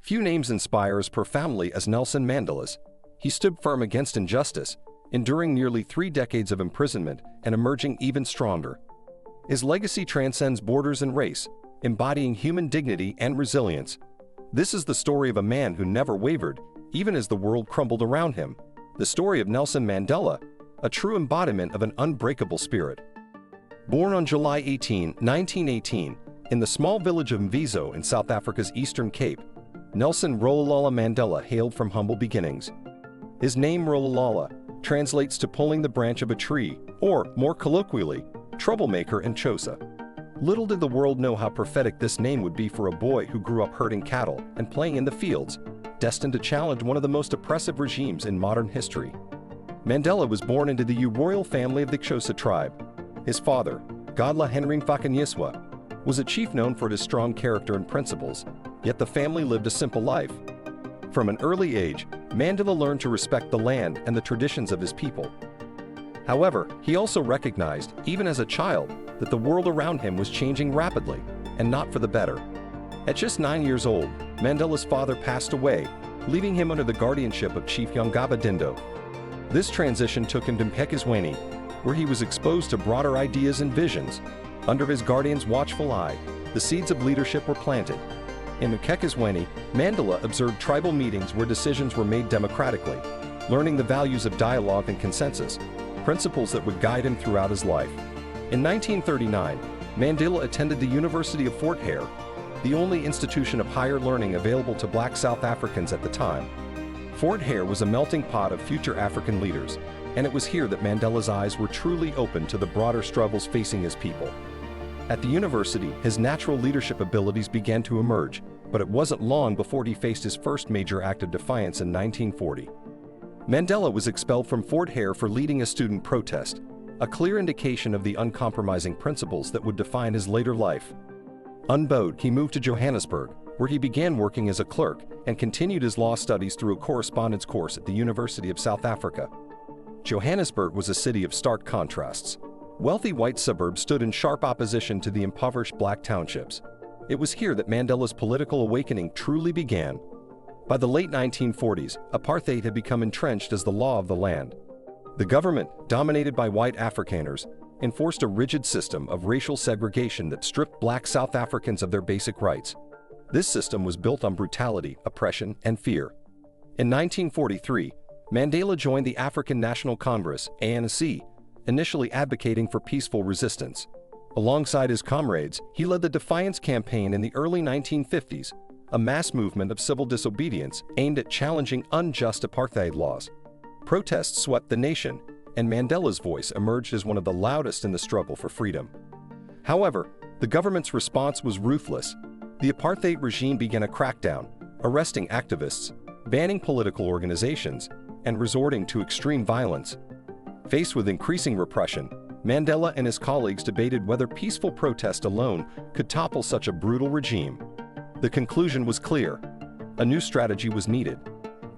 Few names inspire as profoundly as Nelson Mandela's. He stood firm against injustice, enduring nearly 3 decades of imprisonment and emerging even stronger. His legacy transcends borders and race, embodying human dignity and resilience. This is the story of a man who never wavered, even as the world crumbled around him. The story of Nelson Mandela, a true embodiment of an unbreakable spirit. Born on July 18, 1918, in the small village of Mqhekezweni in South Africa's Eastern Cape, Nelson Rolihlahla Mandela hailed from humble beginnings. His name Rolihlahla translates to pulling the branch of a tree, or, more colloquially, troublemaker and Xhosa. Little did the world know how prophetic this name would be for a boy who grew up herding cattle and playing in the fields, destined to challenge one of the most oppressive regimes in modern history. Mandela was born into the royal family of the Xhosa tribe. His father, Godla Henry Mqhekezweni, was a chief known for his strong character and principles, yet the family lived a simple life. From an early age, Mandela learned to respect the land and the traditions of his people. However, he also recognized, even as a child, that the world around him was changing rapidly, and not for the better. At just 9 years old, Mandela's father passed away, leaving him under the guardianship of Chief Yongaba Dindo. This transition took him to Mqhekezweni, where he was exposed to broader ideas and visions. Under his guardian's watchful eye, the seeds of leadership were planted. In Mqhekezweni, Mandela observed tribal meetings where decisions were made democratically, learning the values of dialogue and consensus, principles that would guide him throughout his life. In 1939, Mandela attended the University of Fort Hare, the only institution of higher learning available to Black South Africans at the time. Fort Hare was a melting pot of future African leaders, and it was here that Mandela's eyes were truly opened to the broader struggles facing his people. At the university, his natural leadership abilities began to emerge, but it wasn't long before he faced his first major act of defiance in 1940. Mandela was expelled from Fort Hare for leading a student protest, a clear indication of the uncompromising principles that would define his later life. Unbowed, he moved to Johannesburg, where he began working as a clerk and continued his law studies through a correspondence course at the University of South Africa. Johannesburg was a city of stark contrasts. Wealthy white suburbs stood in sharp opposition to the impoverished black townships. It was here that Mandela's political awakening truly began. By the late 1940s, apartheid had become entrenched as the law of the land. The government, dominated by white Afrikaners, enforced a rigid system of racial segregation that stripped black South Africans of their basic rights. This system was built on brutality, oppression, and fear. In 1943, Mandela joined the African National Congress, ANC, initially advocating for peaceful resistance. Alongside his comrades, he led the Defiance campaign in the early 1950s, a mass movement of civil disobedience aimed at challenging unjust apartheid laws. Protests swept the nation, and Mandela's voice emerged as one of the loudest in the struggle for freedom. However, the government's response was ruthless. The apartheid regime began a crackdown, arresting activists, banning political organizations, and resorting to extreme violence. Faced with increasing repression, Mandela and his colleagues debated whether peaceful protest alone could topple such a brutal regime. The conclusion was clear. A new strategy was needed.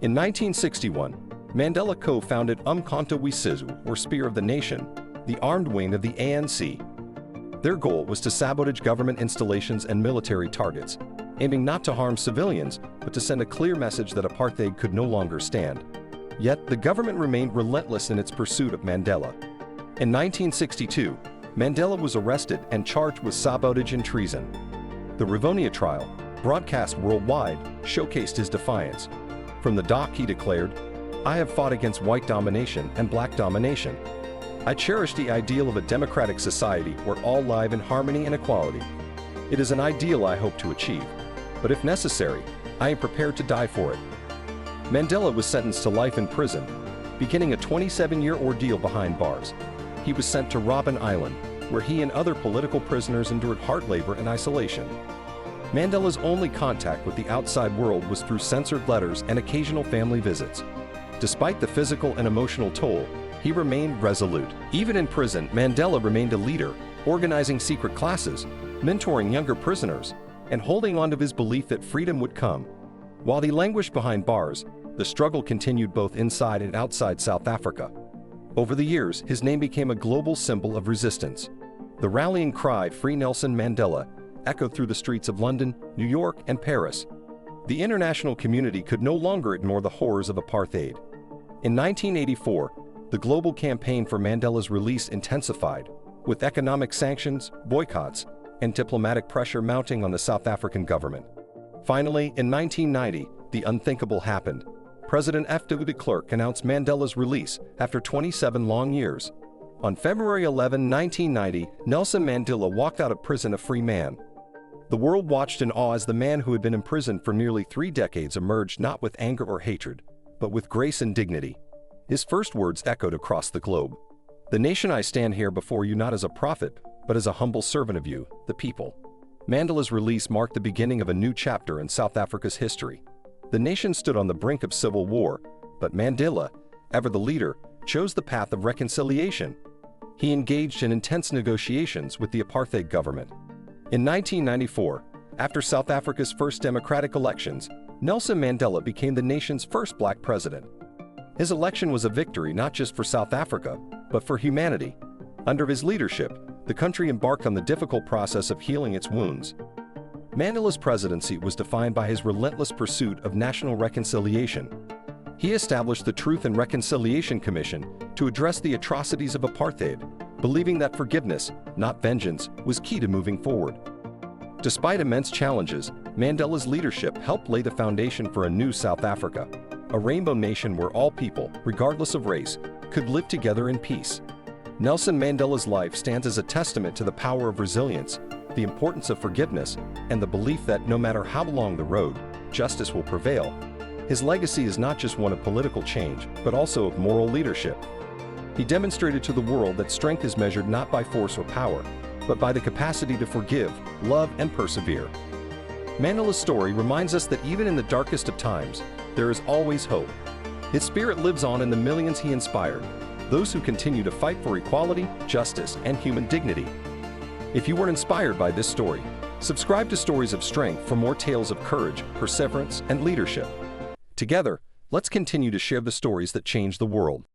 In 1961, Mandela co-founded Umkhonto Sizwe, or Spear of the Nation, the armed wing of the ANC. Their goal was to sabotage government installations and military targets, aiming not to harm civilians, but to send a clear message that apartheid could no longer stand. Yet, the government remained relentless in its pursuit of Mandela. In 1962, Mandela was arrested and charged with sabotage and treason. The Rivonia trial, broadcast worldwide, showcased his defiance. From the dock, he declared, "I have fought against white domination and black domination. I cherish the ideal of a democratic society where all live in harmony and equality. It is an ideal I hope to achieve, but if necessary, I am prepared to die for it." Mandela was sentenced to life in prison, beginning a 27-year ordeal behind bars. He was sent to Robben Island, where he and other political prisoners endured hard labor and isolation. Mandela's only contact with the outside world was through censored letters and occasional family visits. Despite the physical and emotional toll, he remained resolute. Even in prison, Mandela remained a leader, organizing secret classes, mentoring younger prisoners, and holding on to his belief that freedom would come. While he languished behind bars, the struggle continued both inside and outside South Africa. Over the years, his name became a global symbol of resistance. The rallying cry, "Free Nelson Mandela," echoed through the streets of London, New York, and Paris. the international community could no longer ignore the horrors of apartheid. In 1984, the global campaign for Mandela's release intensified, with economic sanctions, boycotts, and diplomatic pressure mounting on the South African government. Finally, in 1990, the unthinkable happened. President F.W. de Klerk announced Mandela's release after 27 long years. On February 11, 1990, Nelson Mandela walked out of prison a free man. The world watched in awe as the man who had been imprisoned for nearly 3 decades emerged not with anger or hatred, but with grace and dignity. His first words echoed across the globe. "The nation, I stand here before you not as a prophet, but as a humble servant of you, the people." Mandela's release marked the beginning of a new chapter in South Africa's history. The nation stood on the brink of civil war, but Mandela, ever the leader, chose the path of reconciliation. He engaged in intense negotiations with the apartheid government. In 1994, after South Africa's first democratic elections, Nelson Mandela became the nation's first black president. His election was a victory not just for South Africa, but for humanity. Under his leadership, the country embarked on the difficult process of healing its wounds. Mandela's presidency was defined by his relentless pursuit of national reconciliation. He established the Truth and Reconciliation Commission to address the atrocities of apartheid, believing that forgiveness, not vengeance, was key to moving forward. Despite immense challenges, Mandela's leadership helped lay the foundation for a new South Africa, a rainbow nation where all people, regardless of race, could live together in peace. Nelson Mandela's life stands as a testament to the power of resilience, the importance of forgiveness, and the belief that no matter how long the road, justice will prevail. His legacy is not just one of political change, but also of moral leadership. He demonstrated to the world that strength is measured not by force or power, but by the capacity to forgive, love, and persevere. Mandela's story reminds us that even in the darkest of times, there is always hope. His spirit lives on in the millions he inspired, those who continue to fight for equality, justice, and human dignity. If you were inspired by this story, subscribe to Stories of Strength for more tales of courage, perseverance, and leadership. Together, let's continue to share the stories that change the world.